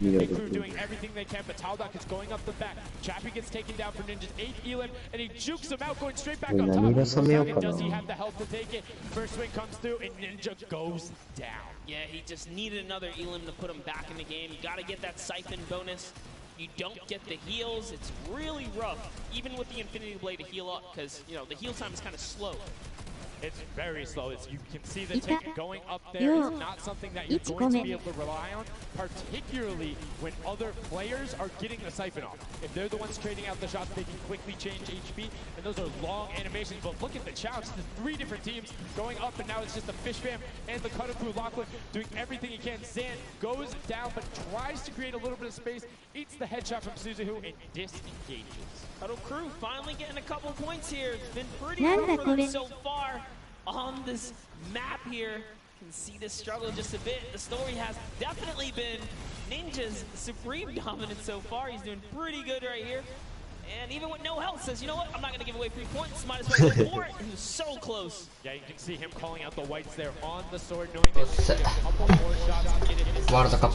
Big Crew doing everything they can, but Taldock is going up the back. Chappie gets taken down for Ninja's 8th Elim, and he jukes him out, going straight back on top. Does he have the health to take it? First swing comes through, and Ninja goes down. Yeah, he just needed another Elim to put him back in the game. You gotta get that siphon bonus. You don't get the heals. It's really rough, even with the Infinity Blade to heal up, because, you know, the heal time is kind of slow. It's very slow. You can see the tick going up there. It's not something that you're going to be able to rely on, particularly when other players are getting the siphon off. If they're the ones trading out the shots, they can quickly change HP, and those are long animations. But look at the challenge. The 3 different teams going up, and now it's just the Fish Fam and the Cutter Crew. Lachlan doing everything he can. Zan goes down, but tries to create a little bit of space, eats the headshot from Suzuhu, and disengages. Cutter Crew finally getting a couple points here. It's been pretty rough for them so far on this map here. You can see this struggle just a bit. The story has definitely been Ninja's supreme dominance so far. He's doing pretty good right here. And even with no health, says, you know what, I'm not going to give away 3 points. Might as well go for it. He was so close. Yeah, you can see him calling out the whites there on the sword, knowing that he can get a couple more shots to get it. WorldCup.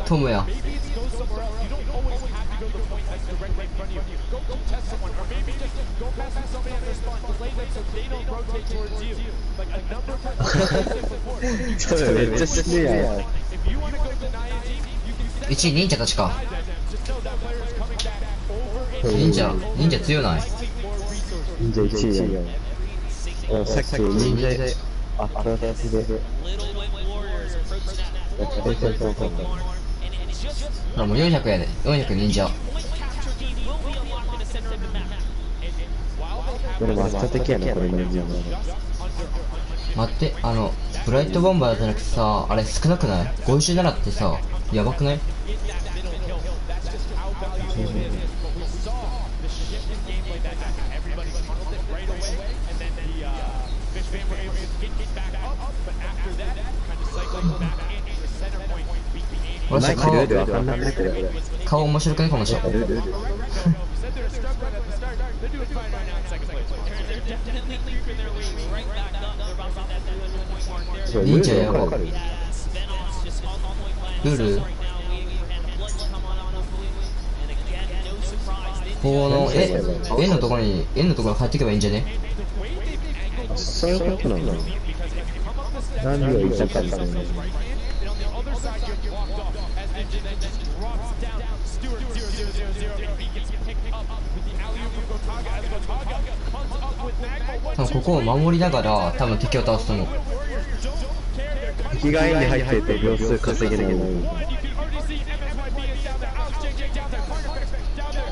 Tomoya. Ichi ninja 確か。忍者強ない。忍者1位や。さっき忍者で熱々で。もう400やで。400忍者。でも圧倒的やなこれ忍者。待って、ブライトボンバーじゃなくてさ、あれ少なくない ?57 ってさ、やばくない？わし顔面白くないかもしれない。忍者やばい。ルールこの円のところに入っていけばいいんじゃね？そういうことなんだ。何を言いたかったの？多分ここを守りながら多分敵を倒すと思う。敵が円に入ってて秒数稼げない。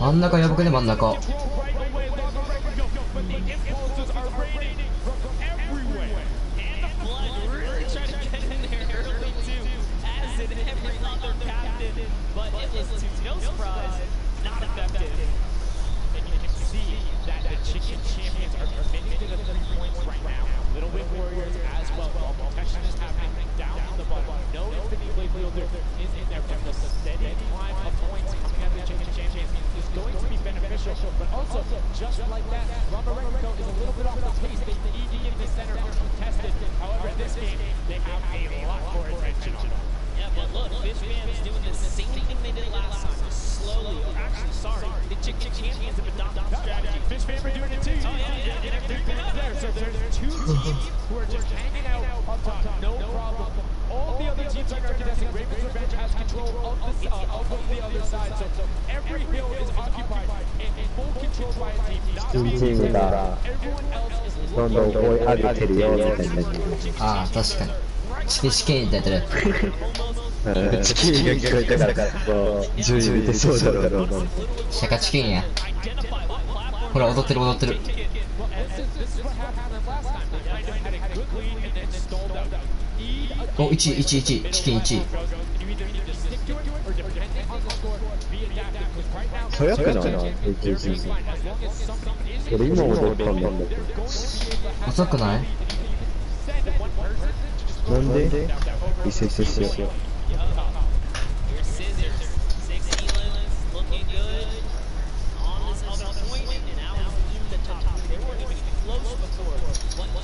真ん中やばくね、真ん中。But also, just like that, Romarenko is a little bit off the pace. They need to get the center contested. However, in this game, they have a lot more attention on them. Yeah, but look, Fish Fam is doing the same thing they did last time. Slowly, or actually, sorry, the Chick Champions have adopted the strategy. Fish Fam are doing it too. Oh, yeah, they're there. So there's 2 teams who are just hanging out up top, no problem. All the other teams are contesting. Raven's Revenge has control of the other side. So every hill is occupied and full control by a team. Everyone else is どんどん追い上げてるよみたいな。ああ、確かに。チキンってやってる。チキンが聞こえたから、順位見てそうだろう。シャカチキンや。ほら、踊ってる踊ってる。お、1位、1位、1位、チキン1位。早くないな、AKG。俺今も出たんだけど。遅くない？なんで移籍しよう。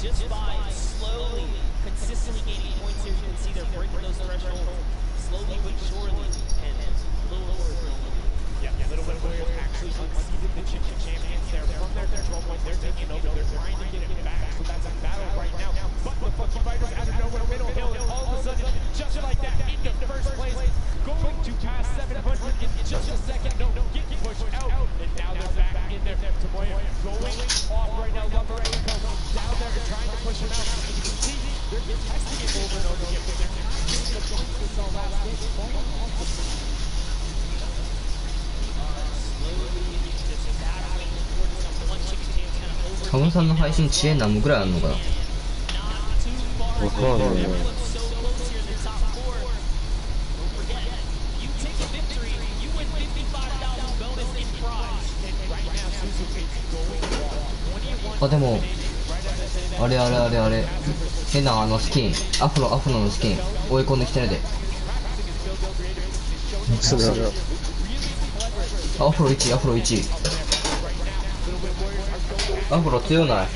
Just by slowly, consistently gaining points here, you can see they're breaking those thresholds slowly but surely. And Little Warriors, yeah, Little Warriors actually unseated the Chicken Champions there from their control point. They're taking over. They're trying to get it back. So that's a battle right now. But the Funky Fighters out of nowhere, middle hill, and all of a sudden, just like that, into first place, going to pass 700 in just a second. No, getting pushed out, and now they're back in there. Tomoya going off right now. Lover Aiko down there and trying to push him out. And you can see they're testing it over and over again, but they're not getting the points this all last game. Falling off theカモさんの配信遅延何分くらいあるのかな。わかんないね。あ、でもあれ変なスキン、アフロのスキン追い込んできてるで。アフロ1位、アフロ強ない？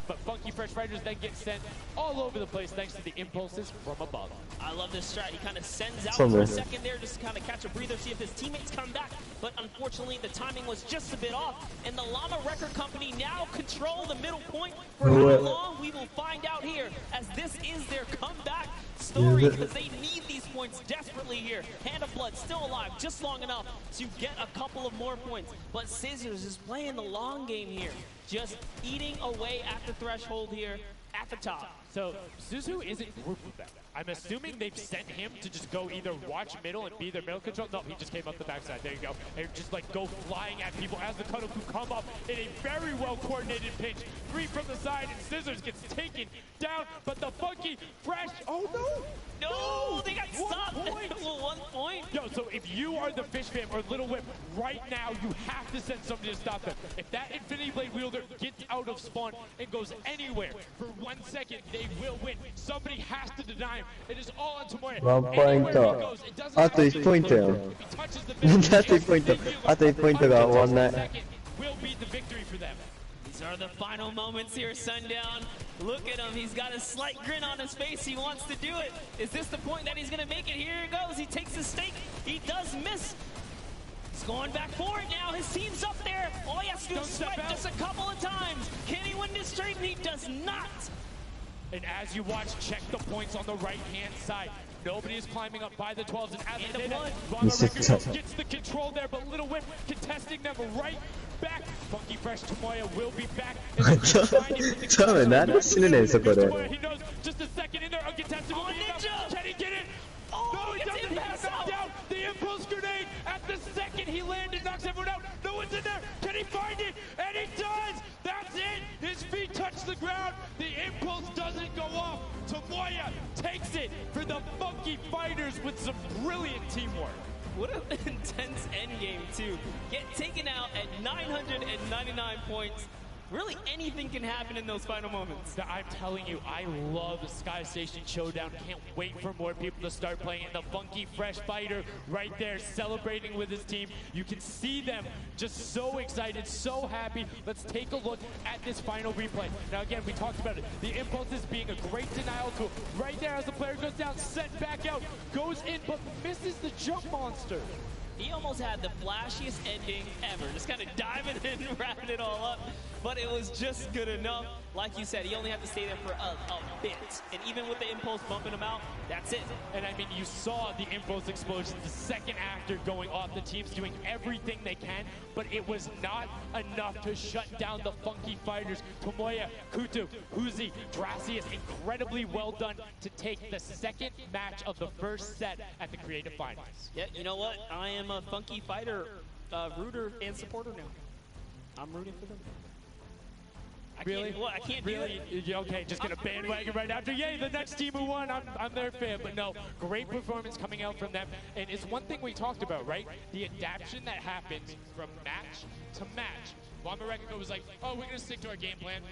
But Funky Fresh Fighters then get sent all over the place thanks to the impulses from above. I love this strat. He kind of sends out for a second there just to kind of catch a breather, see if his teammates come back. But unfortunately, the timing was just a bit off. And the Llama Record Company now control the middle point. For how long, we will find out here, as this is their comeback story, because they need these points desperately here. Hand of Blood still alive, just long enough to get a couple of more points. But Scissors is playing the long game here, just eating away at the threshold here at the top. So Suzu isn't grouped with them. I'm assuming they've sent him to just go either watch middle and be their middle control. No, he just came up the backside. There you go. And just like go flying at people as the Cuddle Crew come up in a very well coordinated pinch. 3 from the side, and Scissors gets taken down. But the Funky Fresh, oh no! No, they got stopped at 1 point. Yo, so if you are the Fish Fam or Little Whip, right now you have to send somebody to stop them. If that Infinity Blade wielder gets out of spawn and goes anywhere for 1 second, they will win. Somebody has to deny him. It is all on Tomoya. 1ポイント。あと1ポイントよ。なんであと1ポイント。あと1ポイントが終わんない。Will be the victory for them. These are the final moments here, Sundown. Look at him. He's got a slight grin on his face. He wants to do it. Is this the point that he's going to make it? Here it goes. He takes his stake. He does miss. He's going back for it now. His team's up there. All he has to do is swipe just a couple of times. Can he win this straight? He does not. And as you watch, check the points on the right-hand side. Nobody is climbing up by the 12s, and as they did, gets the control there, but Little Whip contesting them right back. Funky Fresh Tomoya will be back. He knows just a second in there, uncontested. Oh, Ninja! Can he get it? Oh, no, he doesn't. He has knocked down the impulse grenade at the second he landed, knocks everyone out. No one's in there. Can he find it? And he does. That's it. His feet touch the ground. The impulse doesn't go off. Tomoya takes it for the Funky Fighters with some brilliant teamwork. What an intense endgame, too. Get taken out at 999 points. Really, anything can happen in those final moments. I'm telling you, I love the Sky Station Showdown. Can't wait for more people to start playing. And the Funky Fresh Fighter right there celebrating with his team. You can see them just so excited, so happy. Let's take a look at this final replay. Now, again, we talked about it. The impulses being a great denial tool. Right there as the player goes down, sent back out, goes in, but misses the jump monster. He almost had the flashiest ending ever. Just kind of diving in and wrapping it all up. But it was just good enough. Like you said, he only had to stay there for a bit. And even with the impulse bumping him out, that's it. And I mean, you saw the impulse explosion the second after going off. The team's doing everything they can, but it was not enough to shut down the Funky Fighters. Tomoya, Kutu, Huzi, Dracius, incredibly well done to take the second match of the first set at the Creative Finals. Yeah, you know what? I am a Funky Fighter rooter and supporter now. I'm rooting for them. Really? I can't do really? it. Okay, just gonna bandwagon right after. Yay, the next team who won. I'm their fan. But no, great performance coming out from them. And it's one thing we talked about, right? The adaptation that happens from match to match. Llama Rekiko was like, oh, we're gonna stick to our game plan.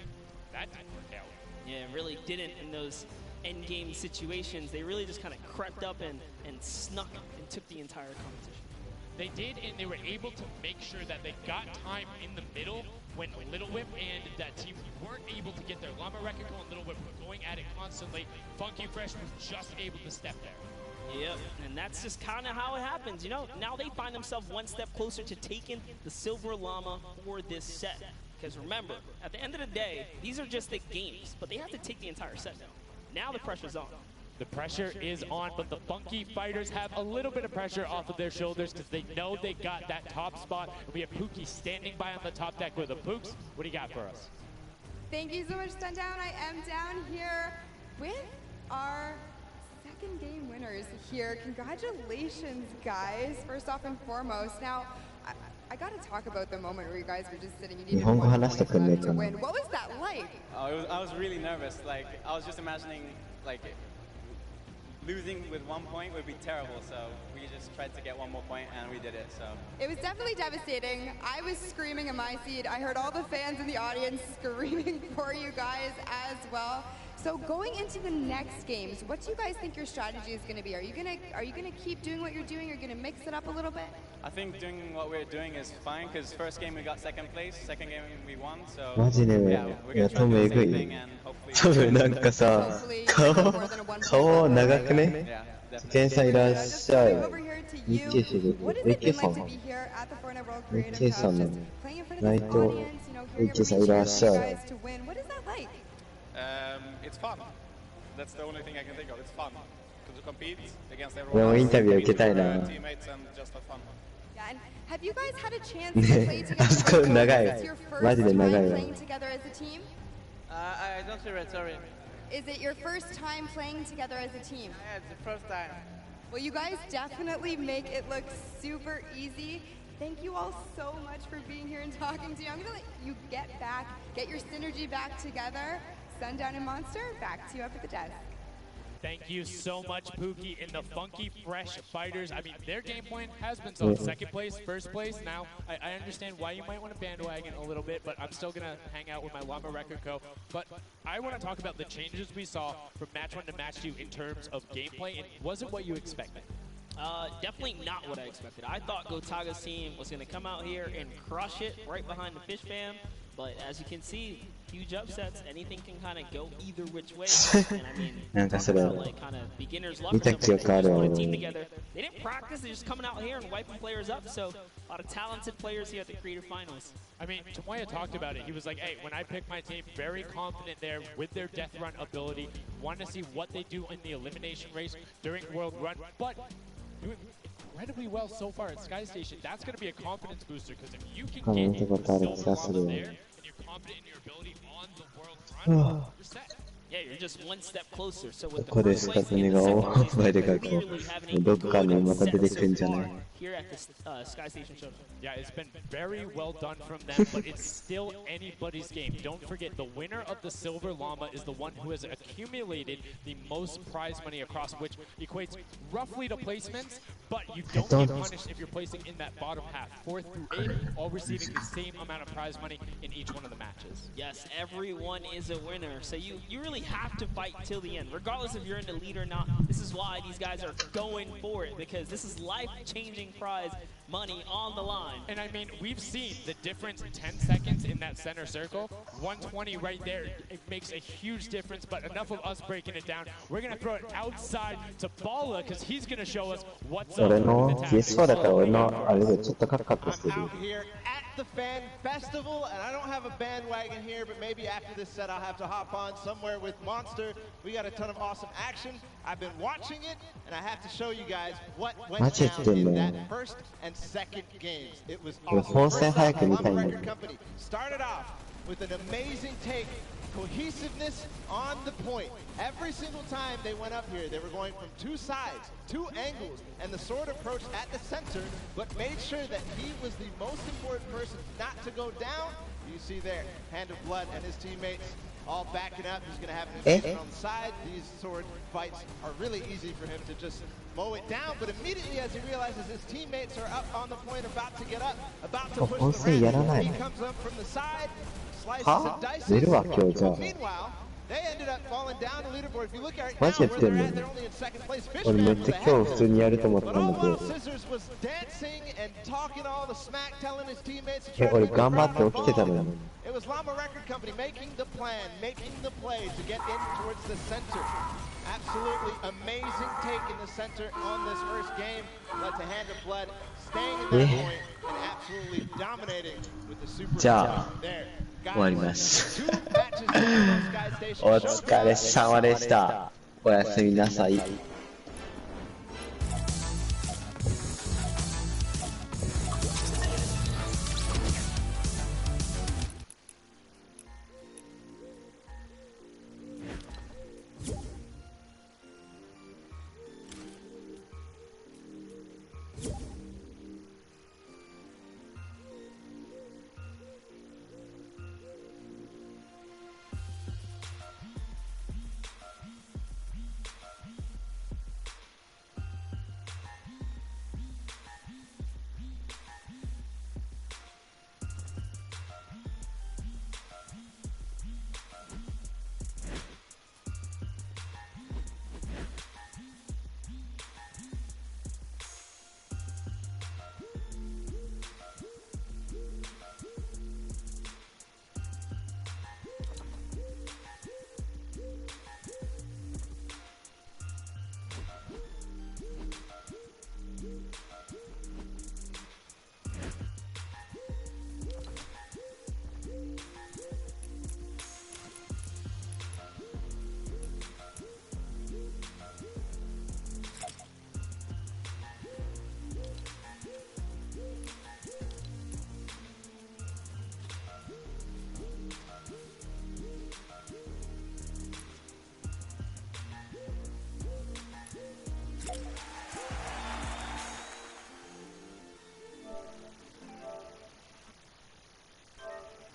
That didn't work out. Yeah, it really didn't in those end game situations. They really just kind of crept up and snuck and took the entire competition. They did, and they were able to make sure that they got time in the middle when Little Whip and that team weren't able to get there. Llama Rekiko and Little Whip were going at it constantly. Funky Fresh was just able to step there. Yep, and that's just kind of how it happens, you know? Now they find themselves one step closer to taking the Silver Llama for this set. Because remember, at the end of the day, these are just the games, but they have to take the entire set now. Now the pressure's on. The pressure is on, but the Funky Fighters have a little bit of pressure off of their shoulders because they know they got that top spot. And we have Pookie standing by on the top deck with the Pooks. What do you got for us? Thank you so much, Sundown. I am down here with our second game winners here. Congratulations, guys, first off and foremost. Now, I got to talk about the moment where you guys were just sitting. You needed 1 point left to win. What was that like? I was really nervous. Like, I was just imagining, like, losing with 1 point would be terrible, so we just tried to get 1 more point, and we did it, so. It was definitely devastating. I was screaming in my seat. I heard all the fans in the audience screaming for you guys as well. So going into the next games, what do you guys think your strategy is going to be? Are you gonna keep doing what you're doing, or gonna mix it up a little bit? I think doing what we're doing is fine, because first game we got second place, second game we won, so. マジでね、いや、トムえぐい。トムなんかさ、顔長くね。ケンさんいらっしゃい。日系所属。AKさん。AKさんの。内藤。AKさんいらっしゃい。It's fun. That's the only thing I can think of. It's fun to compete against 俺 everyone もインタビュー else, 受けたいな。 teammates, and just have fun. Yeah, and have you guys had a chance to play together? あそこ長い。 Is this your first マジで time 長いわ。 playing together as a team? I don't hear it, sorry. Is it your first time playing together as a team? Yeah, it's the first time. Well, you guys definitely make it look super easy. Thank you all so much for being here and talking to me. I'm gonna let you get your synergy back together. Sundown and Monster, back to you up at the desk. Thank you so much, Pookie, and the Funky Fresh Fighters. I mean, their game plan has been solid. Second place, first place. Now, I understand why you might want to bandwagon a little bit, but I'm still going to hang out with my Llama Rekiko. But I want to talk about the changes we saw from match 1 to match 2 in terms of gameplay, and was it what you expected? Definitely not what I expected. I thought Gotaga's team was going to come out here and crush it right behind the Fish Fam. But as you can see, huge upsets. Anything can kind of go either which way. And I mean, talk about like kind of beginner's luck. They just put a team together. They didn't practice. They're just coming out here and wiping players up. So a lot of talented players here at the Creative Finals. I mean, Tomoya talked about it. He was like, hey, when I pick my team, very confident there with their death run ability. Want to see what they do in the elimination race during World Run. But doing incredibly well so far at Sky Station. That's going to be a confidence booster, because if you can get the silver llama there, and you're confident in your ability on the World Run, you're set. Yeah, you're just one step closer. So with ここでしか国が大前でかく、どっかにまた出てくんじゃない。 Here at the Sky Station show. Yeah, it's been very well done from them, but it's still anybody's game. Don't forget, the winner of the Silver Llama is the one who has accumulated the most prize money across, which equates roughly to placements, but you don't get punished if you're placing in that bottom half, 4th through 8th, all receiving the same amount of prize money in each one of the matches. Yes, everyone is a winner, so you really have to fight till the end, regardless if you're in the lead or not. This is why these guys are going for it, because this is life-changing prize money on the line. And I mean, we've seen the difference in 10 seconds in that center circle. 120 right there, it makes a huge difference, but enough of us breaking it down. We're going to throw it outside to Bala, because he's going to show us what's up. 俺の PS4 だから俺のあれでちょっとカクカクしてる。 I'm out here at the fan festival, and I don't have a bandwagon here, but maybe after this set I'll have to hop on somewhere with Monster. We got a ton of awesome action. I've been watching it, and I have to show you guys what went down in that first and second games. It was awesome. Record Company started off with an amazing take, cohesiveness on the point. Every single time they went up here, they were going from two sides, two angles, and the sword approached at the center, but made sure that he was the most important person not to go down. You see there, Hand of Blood and his teammates all backing up. He's going to have an advantage on the side. These sword fights are really easy for him to just mow it down, but immediately as he realizes his teammates are up on the point, about to get up, about to push the ram, he comes up from the side, slices and dices. Meanwhile, they ended up falling down the leaderboard. If you look at where they're at, they're only in second place. But all while Scissors was dancing and talking all the smack, telling his teammates to try to work around the ball. It was Llama Record Company making the plan, making the play to get in towards the center. Absolutely amazing take in the center on this first game. Led to Hand of Blood staying in that point and absolutely dominating with the super there. 終わります。お疲れ様でした。おやすみなさい。